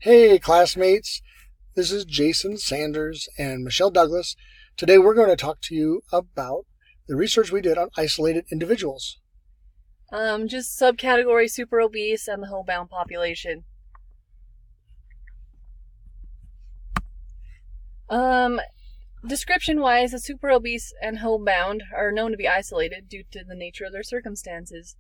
Hey, classmates. This is Jason Sanders and Michelle Douglas. Today we're going to talk to you about the research we did on isolated individuals. Just subcategory super obese and the homebound population. Um, Description wise, the super obese and homebound are known to be isolated due to the nature of their circumstances.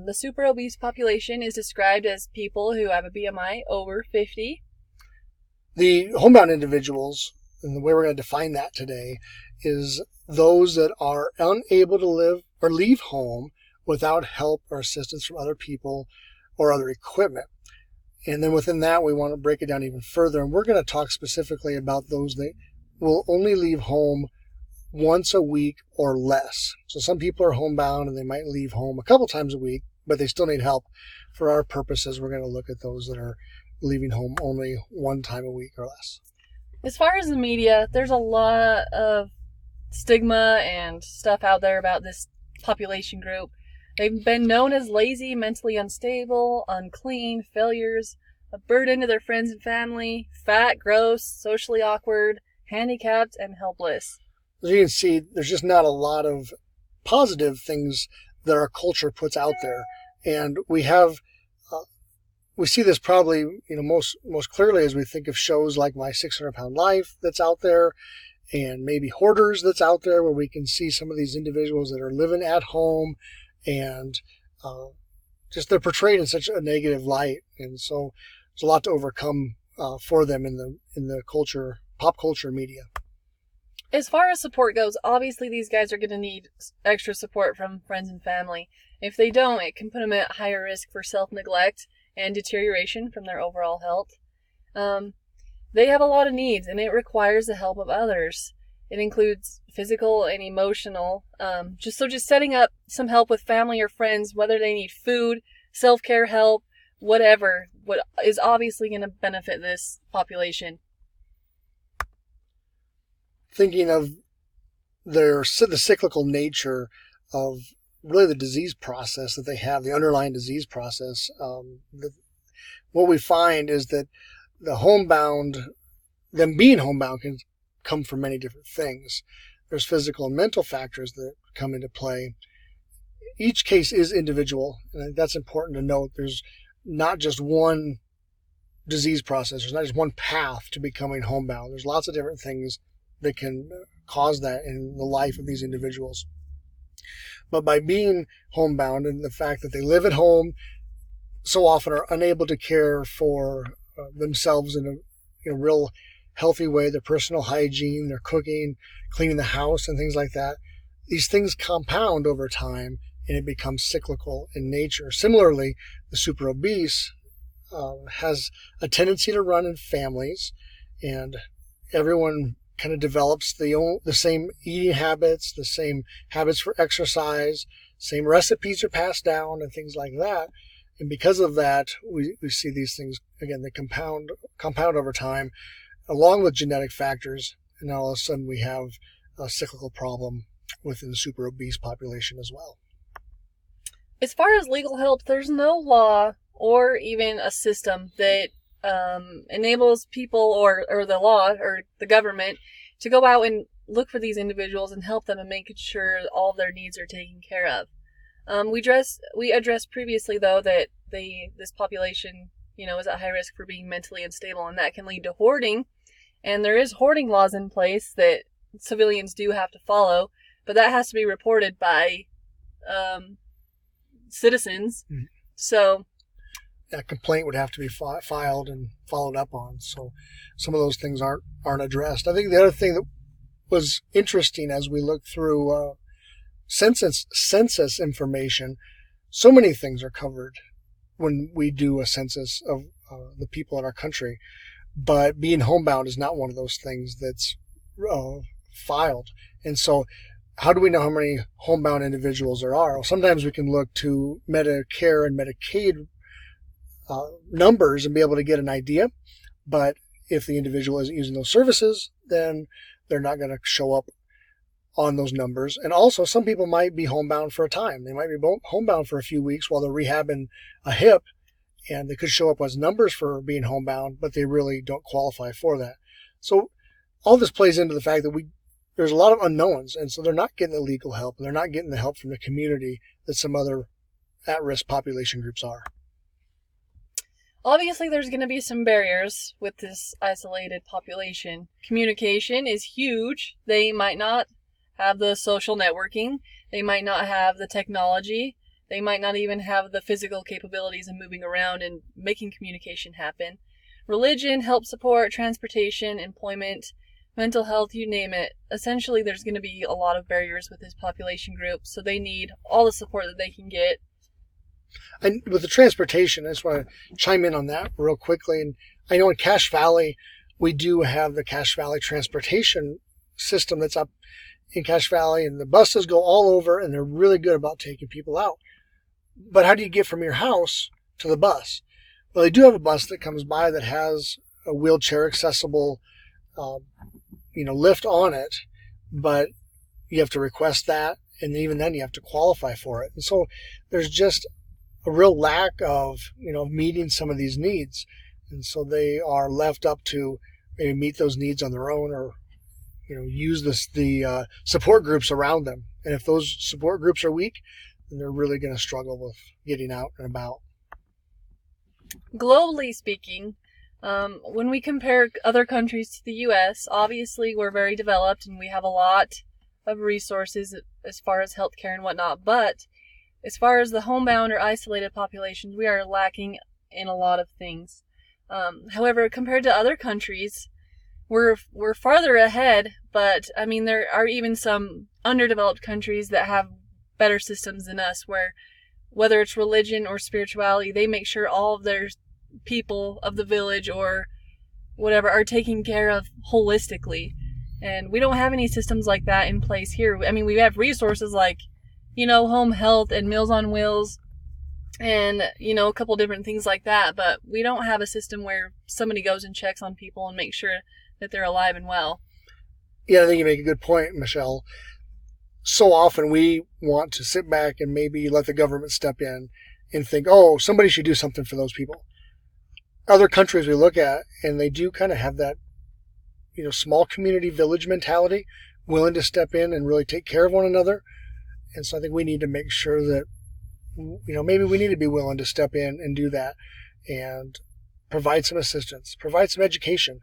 The super obese population is described as people who have a BMI over 50. The homebound individuals, and the way we're going to define that today, is those that are unable to live or leave home without help or assistance from other people or other equipment. And then within that, we want to break it down even further. And we're going to talk specifically about those that will only leave home once a week or less. So some people are homebound and they might leave home a couple times a week, but they still need help. For our purposes, we're going to look at those that are leaving home only one time a week or less. As far as the media, there's a lot of stigma and stuff out there about this population group. They've been known as lazy, mentally unstable, unclean, failures, a burden to their friends and family, fat, gross, socially awkward, handicapped, and helpless. As you can see, there's just not a lot of positive things that our culture puts out there. And we see this probably, most clearly as we think of shows like My 600-Pound Life that's out there, and maybe Hoarders that's out there, where we can see some of these individuals that are living at home and just they're portrayed in such a negative light. And so there's a lot to overcome for them in the culture, pop culture media. As far as support goes, obviously these guys are going to need extra support from friends and family. If they don't, it can put them at higher risk for self-neglect and deterioration from their overall health. They have a lot of needs, and it requires the help of others. It includes physical and emotional. Just setting up some help with family or friends, whether they need food, self-care help, whatever, what is obviously going to benefit this population. Thinking of the cyclical nature of really the disease process that they have, the underlying disease process, what we find is that them being homebound can come from many different things. There's physical and mental factors that come into play. Each case is individual, and I think that's important to note. There's not just one disease process. There's not just one path to becoming homebound. There's lots of different things that can cause that in the life of these individuals. But by being homebound and the fact that they live at home, so often are unable to care for themselves in a real healthy way, their personal hygiene, their cooking, cleaning the house, and things like that. These things compound over time, and it becomes cyclical in nature. Similarly, the super obese has a tendency to run in families, and everyone kind of develops the same eating habits, the same habits for exercise, same recipes are passed down, and things like that. And because of that, we see these things, again, they compound over time, along with genetic factors, and now all of a sudden we have a cyclical problem within the super obese population as well. As far as legal help, there's no law or even a system that enables people or the law or the government to go out and look for these individuals and help them and make sure all of their needs are taken care of. We addressed previously, though, that this population, is at high risk for being mentally unstable, and that can lead to hoarding. And there is hoarding laws in place that civilians do have to follow, but that has to be reported by citizens. Mm-hmm. So that complaint would have to be filed and followed up on. So some of those things aren't addressed. I think the other thing that was interesting as we looked through census information, so many things are covered when we do a census of the people in our country, but being homebound is not one of those things that's filed. And so how do we know how many homebound individuals there are? Well, sometimes we can look to Medicare and Medicaid numbers and be able to get an idea, but if the individual isn't using those services, then they're not going to show up on those numbers. And also, some people might be homebound for a time. They might be homebound for a few weeks while they're rehabbing a hip, and they could show up as numbers for being homebound, but they really don't qualify for that. So all this plays into the fact that there's a lot of unknowns, and so they're not getting the legal help, and they're not getting the help from the community that some other at-risk population groups are. Obviously, there's going to be some barriers with this isolated population. Communication is huge. They might not have the social networking. They might not have the technology. They might not even have the physical capabilities of moving around and making communication happen. Religion, help support, transportation, employment, mental health, you name it. Essentially, there's going to be a lot of barriers with this population group, so they need all the support that they can get. And with the transportation, I just want to chime in on that real quickly. And I know in Cache Valley, we do have the Cache Valley transportation system that's up in Cache Valley, and the buses go all over, and they're really good about taking people out. But how do you get from your house to the bus? Well, they do have a bus that comes by that has a wheelchair accessible, lift on it, but you have to request that, and even then you have to qualify for it. And so there's just a real lack of, meeting some of these needs. And so they are left up to maybe meet those needs on their own, or, use the support groups around them. And if those support groups are weak, then they're really going to struggle with getting out and about. Globally speaking, when we compare other countries to the U.S., obviously we're very developed and we have a lot of resources as far as healthcare and whatnot. But as far as the homebound or isolated populations, we are lacking in a lot of things. However, compared to other countries, we're farther ahead. But I mean, there are even some underdeveloped countries that have better systems than us, where whether it's religion or spirituality, they make sure all of their people of the village or whatever are taken care of holistically. And we don't have any systems like that in place here. I mean, we have resources like, home health and Meals on Wheels and, a couple different things like that. But we don't have a system where somebody goes and checks on people and makes sure that they're alive and well. Yeah, I think you make a good point, Michelle. So often we want to sit back and maybe let the government step in and think, oh, somebody should do something for those people. Other countries we look at, and they do kind of have that, small community village mentality, willing to step in and really take care of one another. And so I think we need to make sure that, maybe we need to be willing to step in and do that and provide some assistance, provide some education,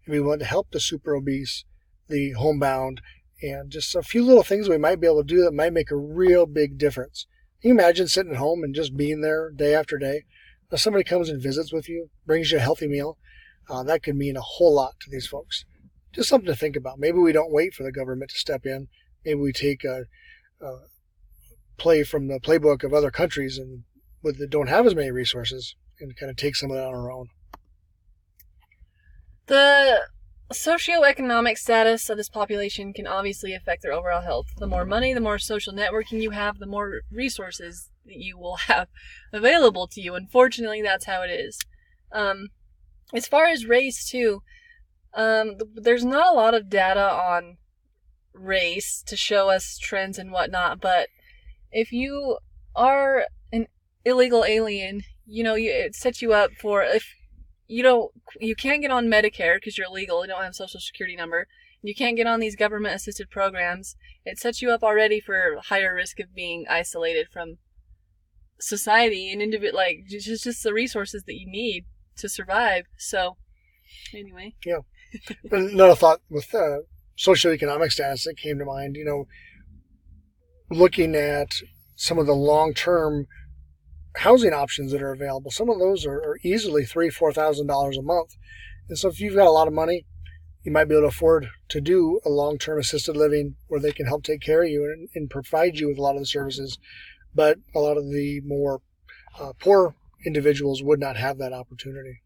and be willing to help the super obese, the homebound, and just a few little things we might be able to do that might make a real big difference. Can you imagine sitting at home and just being there day after day? If somebody comes and visits with you, brings you a healthy meal, that could mean a whole lot to these folks. Just something to think about. Maybe we don't wait for the government to step in. Maybe we take a play from the playbook of other countries and that don't have as many resources and kind of take some of that on our own. The socioeconomic status of this population can obviously affect their overall health. The more money, the more social networking you have, the more resources that you will have available to you. Unfortunately, that's how it is. As far as race, too, there's not a lot of data on race to show us trends and whatnot, but if you are an illegal alien, it sets you up for, if you can't get on Medicare because you're illegal, you don't have a social security number, you can't get on these government assisted programs, it sets you up already for higher risk of being isolated from society and just the resources that you need to survive. So anyway. Yeah. Another thought with socioeconomic status that came to mind, looking at some of the long-term housing options that are available. Some of those are easily $3,000-$4,000 a month. And so if you've got a lot of money, you might be able to afford to do a long-term assisted living where they can help take care of you and provide you with a lot of the services. But a lot of the more poor individuals would not have that opportunity.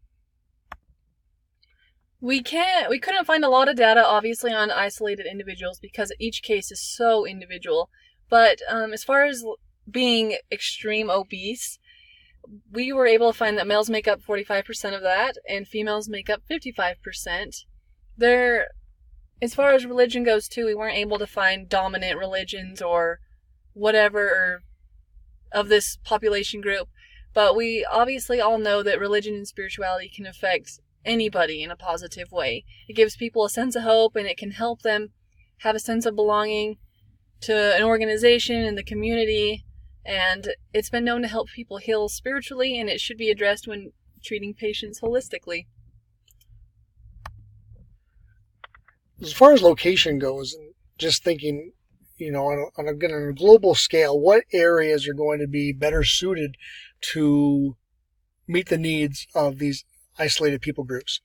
We couldn't find a lot of data, obviously, on isolated individuals because each case is so individual. But as far as being extreme obese, we were able to find that males make up 45% of that and females make up 55%. As far as religion goes too, we weren't able to find dominant religions or whatever of this population group, But we obviously all know that religion and spirituality can affect anybody in a positive way. It gives people a sense of hope, and it can help them have a sense of belonging to an organization and the community. And it's been known to help people heal spiritually, and it should be addressed when treating patients holistically. As far as location goes, just thinking, on a global scale, what areas are going to be better suited to meet the needs of these isolated people groups?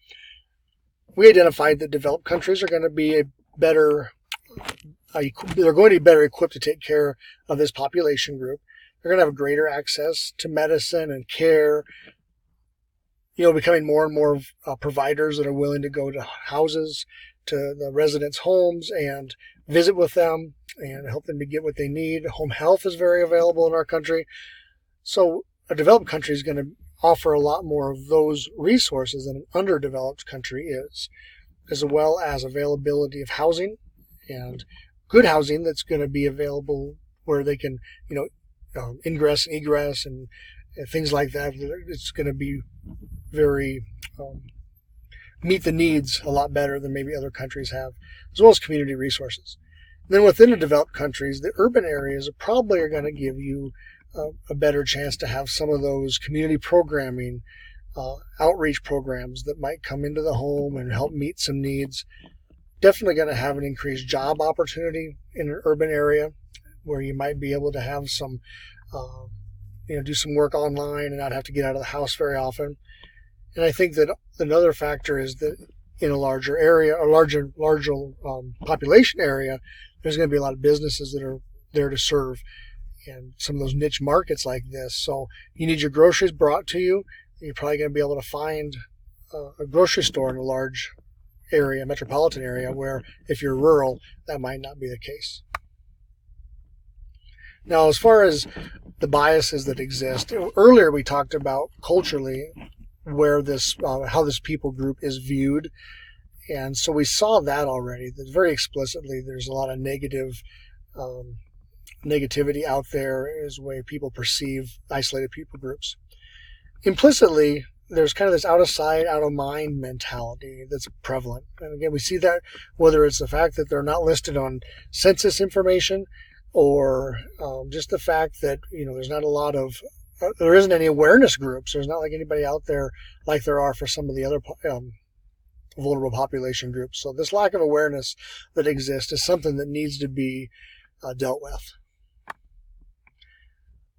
We identified that developed countries are going to be better equipped to take care of this population group. They're going to have greater access to medicine and care, becoming more and more providers that are willing to go to houses, to the residents' homes, and visit with them and help them to get what they need. Home health is very available in our country. So a developed country is going to offer a lot more of those resources than an underdeveloped country is, as well as availability of housing, and good housing that's going to be available where they can, ingress and egress and things like that. It's going to be very meet the needs a lot better than maybe other countries have, as well as community resources. And then within the developed countries, the urban areas probably are going to give you a better chance to have some of those community programming, outreach programs that might come into the home and help meet some needs. Definitely going to have an increased job opportunity in an urban area where you might be able to have some, do some work online and not have to get out of the house very often. And I think that another factor is that in a larger area, a larger population area, there's going to be a lot of businesses that are there to serve and some of those niche markets like this. So you need your groceries brought to you. You're probably going to be able to find a grocery store in a large area, metropolitan area, where if you're rural, that might not be the case. Now, as far as the biases that exist, earlier we talked about culturally where this, how this people group is viewed. And so we saw that already, that very explicitly there's a lot of negativity out there as the way people perceive isolated people groups. Implicitly, there's kind of this out of sight, out of mind mentality that's prevalent. And again, we see that whether it's the fact that they're not listed on census information or just the fact that, there's not a lot of, there isn't any awareness groups. There's not like anybody out there like there are for some of the other vulnerable population groups. So this lack of awareness that exists is something that needs to be dealt with.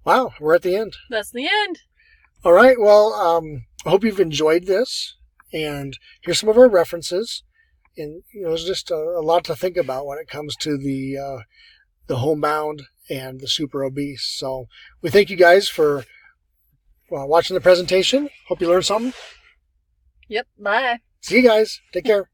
Wow, we're at the end. That's the end. All right, well, I hope you've enjoyed this, and here's some of our references. And it's just a lot to think about when it comes to the homebound and the super obese. So we thank you guys for watching the presentation. Hope you learned something. Yep. Bye. See you guys. Take care.